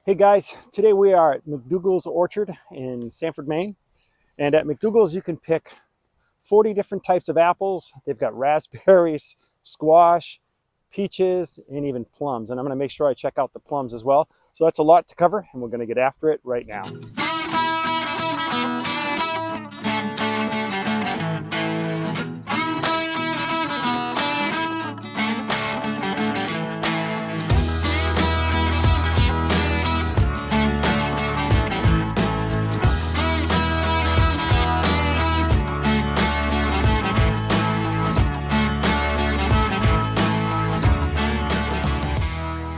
Hey guys, today we are at McDougal's Orchard in Sanford, Maine. And at McDougal's you can pick 40 different types of apples. They've got raspberries, squash, peaches, and even plums. And I'm going to make sure I check out the plums as well. So that's a lot to cover, and we're going to get after it right now.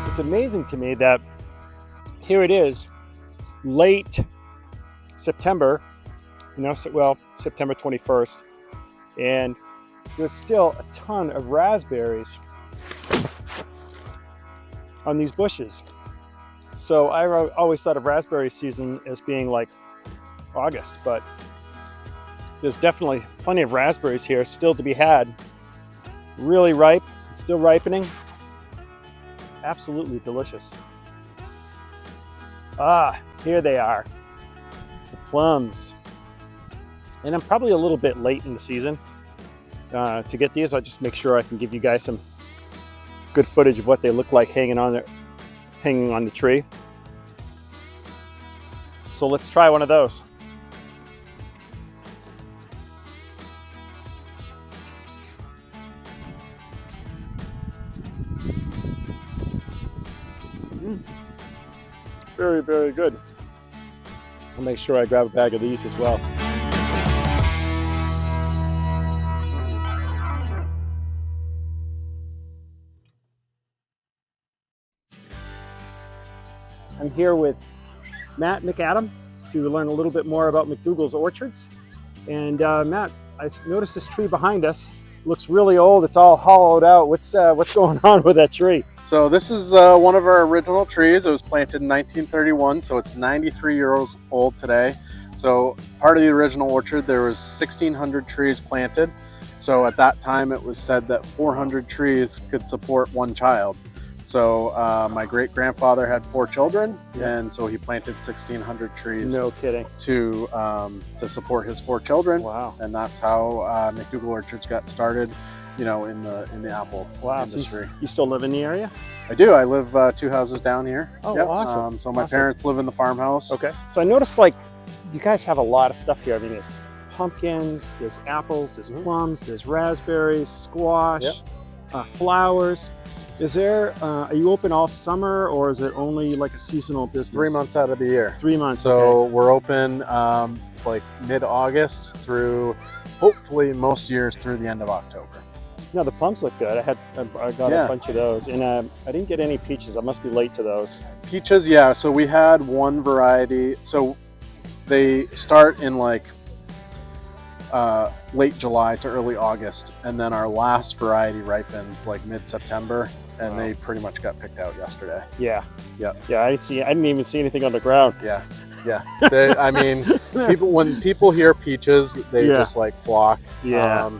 It's amazing to me that here it is, late September, September 21st, and there's still a ton of raspberries on these bushes. So I always thought of raspberry season as being like August, but there's definitely plenty of raspberries here still to be had. Really ripe, still ripening. Absolutely delicious. Here they are, the plums. And I'm probably a little bit late in the season to get these. I'll just make sure I can give you guys some good footage of what they look like hanging on the tree. So let's try one of those. Very, very good. I'll make sure I grab a bag of these as well. I'm here with Matt McAdam to learn a little bit more about McDougal's Orchards. And Matt, I noticed this tree behind us. Looks really old. It's all hollowed out. What's going on with that tree? So this is one of our original trees. It was planted in 1931, so it's 93 years old today. So part of the original orchard, there was 1,600 trees planted. So at that time, it was said that 400 trees could support one child. So my great-grandfather had 4 children, and so he planted 1,600 trees. No kidding. To support his 4 children. Wow. And that's how McDougal Orchards got started, in the apple industry. So you still live in the area? I do. I live 2 houses down here. Oh, yep. awesome. So my parents live in the farmhouse. Okay. So I noticed you guys have a lot of stuff here. I mean, there's pumpkins, there's apples, there's plums, there's raspberries, squash, flowers. Is there, are you open all summer, or is it only like a seasonal business? 3 months out of the year. 3 months. So okay. we're open like mid-August through, hopefully most years through the end of October. No, the plums look good. I got a bunch of those, and I didn't get any peaches. I must be late to those. Peaches, yeah. So we had one variety. So they start in like late July to early August, and then our last variety ripens like mid-September, and they pretty much got picked out yesterday. Yeah. Yeah. Yeah. I didn't even see anything on the ground. Yeah. Yeah. I mean, when people hear peaches, they just like flock. Yeah.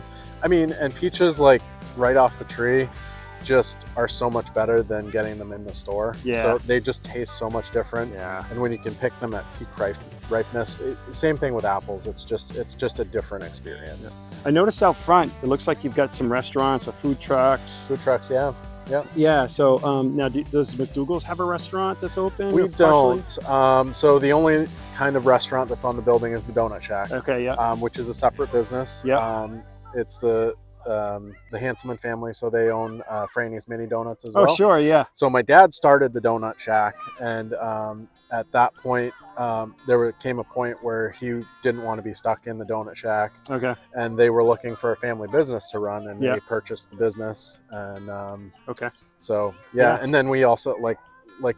And peaches like right off the tree just are so much better than getting them in the store. Yeah. So they just taste so much different. Yeah. And when you can pick them at peak ripeness, same thing with apples. It's just a different experience. Yeah. I noticed out front, it looks like you've got some restaurants or food trucks. Food trucks, yeah. Yep. Yeah. So now, does McDougal's have a restaurant that's open? We don't. So the only kind of restaurant that's on the building is the Donut Shack. Okay. Yeah. Which is a separate business. Yeah. It's the Hanselman family, so they own Franny's Mini Donuts as well. Oh, sure. Yeah. So my dad started the Donut Shack, and at that point, came a point where he didn't want to be stuck in the Donut Shack. Okay. And they were looking for a family business to run, and they purchased the business. And okay. So and then we also like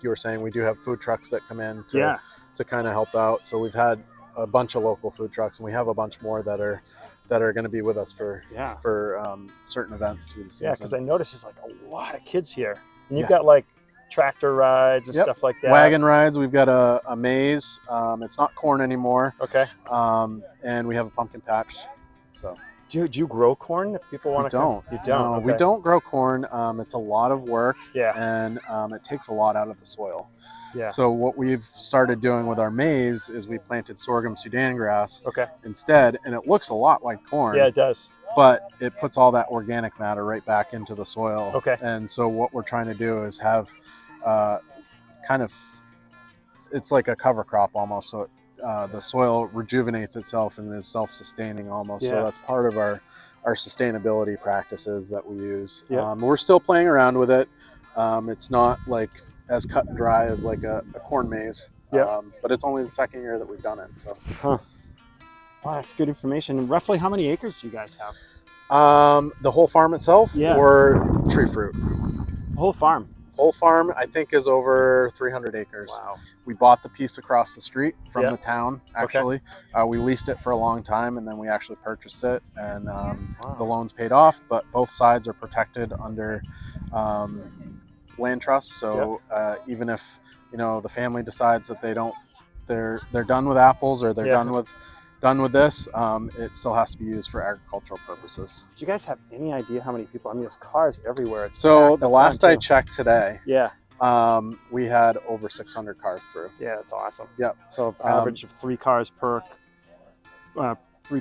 you were saying, we do have food trucks that come in to kind of help out. So we've had a bunch of local food trucks, and we have a bunch more that are going to be with us for certain events through the season. Yeah, because I noticed there's like a lot of kids here, and you've got like tractor rides and stuff like that. Wagon rides. We've got a maze. It's not corn anymore. Okay. And we have a pumpkin patch. So Do you grow corn if people want to? Don't. You don't. No, okay. we don't grow corn. It's a lot of work. Yeah. And it takes a lot out of the soil. Yeah. So what we've started doing with our maize is we planted sorghum Sudan grass Okay. instead, and it looks a lot like corn. Yeah, it does. But it puts all that organic matter right back into the soil. Okay. And so what we're trying to do is have it's like a cover crop almost. So the soil rejuvenates itself and is self-sustaining almost. Yeah. So that's part of our sustainability practices that we use. Yeah. We're still playing around with it. It's not like as cut and dry as like a corn maze. Yeah. But it's only the second year that we've done it. So. Huh. Wow, that's good information. And roughly how many acres do you guys have? The whole farm itself, Yeah. or tree fruit? The whole farm. Whole farm, I think, is over 300 acres. Wow. We bought the piece across the street from Yeah. the town, actually. We leased it for a long time, and then we actually purchased it, and the loans paid off, but both sides are protected under land trust. So even if, the family decides that they're done with apples, or they're done with this, it still has to be used for agricultural purposes. Do you guys have any idea how many people? I mean, there's cars everywhere. It's So packed the up last front, I too. checked today, Yeah. we had over 600 cars through. Yeah, that's awesome. Yep. So average of 3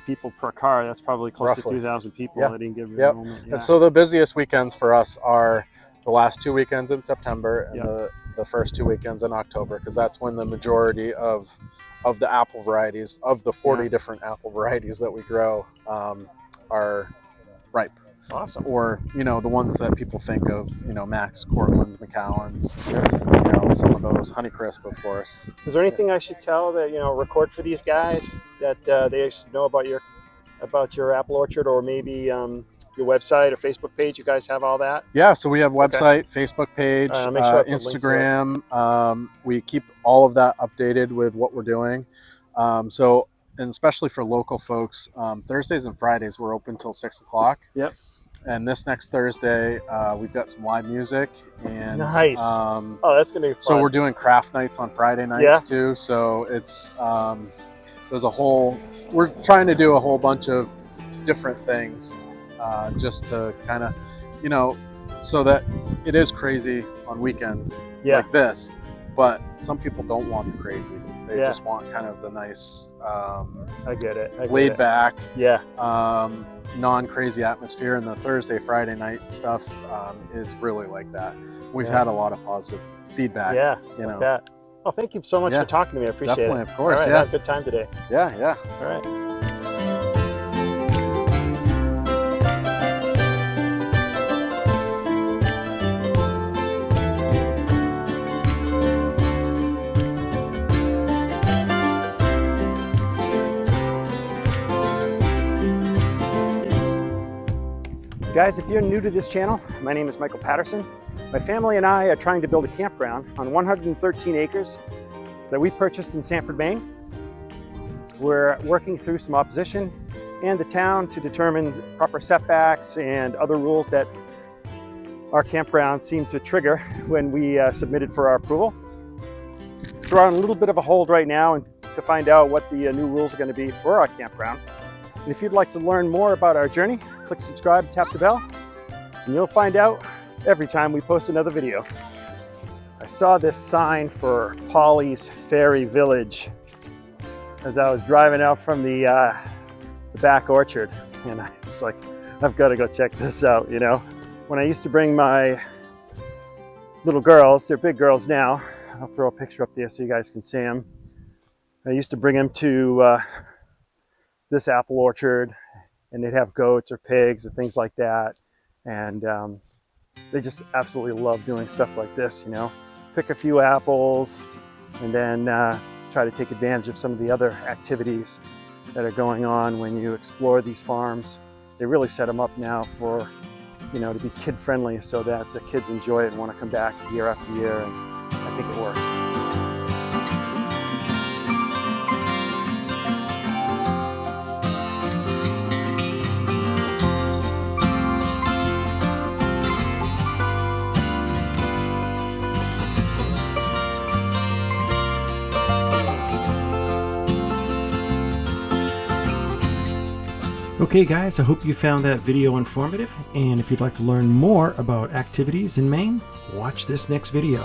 people per car. That's probably close Roughly. to 2,000 people Yeah. that didn't give Yep. enrollment. Yeah. And so the busiest weekends for us are the last 2 weekends in September and the first 2 weekends in October, because that's when the majority of the apple varieties, of the 40 different apple varieties that we grow, are ripe. Awesome. Or, the ones that people think of, Max, Cortlands, Macallans, some of those, Honeycrisp, of course. Is there anything I should tell that, record for these guys that they should know about your apple orchard, or maybe your website or Facebook page? You guys have all that? Yeah, so we have website, Facebook page, make sure I put links to it. Instagram. We keep all of that updated with what we're doing. And especially for local folks, Thursdays and Fridays we're open till 6 o'clock. Yep. And this next Thursday, we've got some live music. And Nice. Oh, that's gonna be fun. so we're doing craft nights on Friday nights too. So it's we're trying to do a whole bunch of different things, just to kind of, so that it is crazy on weekends like this. But some people don't want the crazy. They just want kind of the nice, I get it. laid back, Yeah. non-crazy atmosphere. And the Thursday, Friday night stuff is really like that. We've had a lot of positive feedback. Yeah. Like that. Well, thank you so much for talking to me. I appreciate it. Definitely, of course. All right, Yeah. have a good time today. Yeah. All right. Guys, if you're new to this channel, my name is Michael Patterson. My family and I are trying to build a campground on 113 acres that we purchased in Sanford, Maine. We're working through some opposition and the town to determine proper setbacks and other rules that our campground seemed to trigger when we submitted for our approval. So we're on a little bit of a hold right now to find out what the new rules are going to be for our campground. And if you'd like to learn more about our journey, click subscribe, tap the bell, and you'll find out every time we post another video. I saw this sign for Polly's Fairy Village as I was driving out from the back orchard, and I was like, I've got to go check this out, When I used to bring my little girls, they're big girls now, I'll throw a picture up there so you guys can see them. I used to bring them to this apple orchard, and they'd have goats or pigs and things like that. And they just absolutely love doing stuff like this, Pick a few apples and then try to take advantage of some of the other activities that are going on when you explore these farms. They really set them up now for, to be kid friendly so that the kids enjoy it and want to come back year after year, and I think it works. Okay guys, I hope you found that video informative, and if you'd like to learn more about activities in Maine, watch this next video.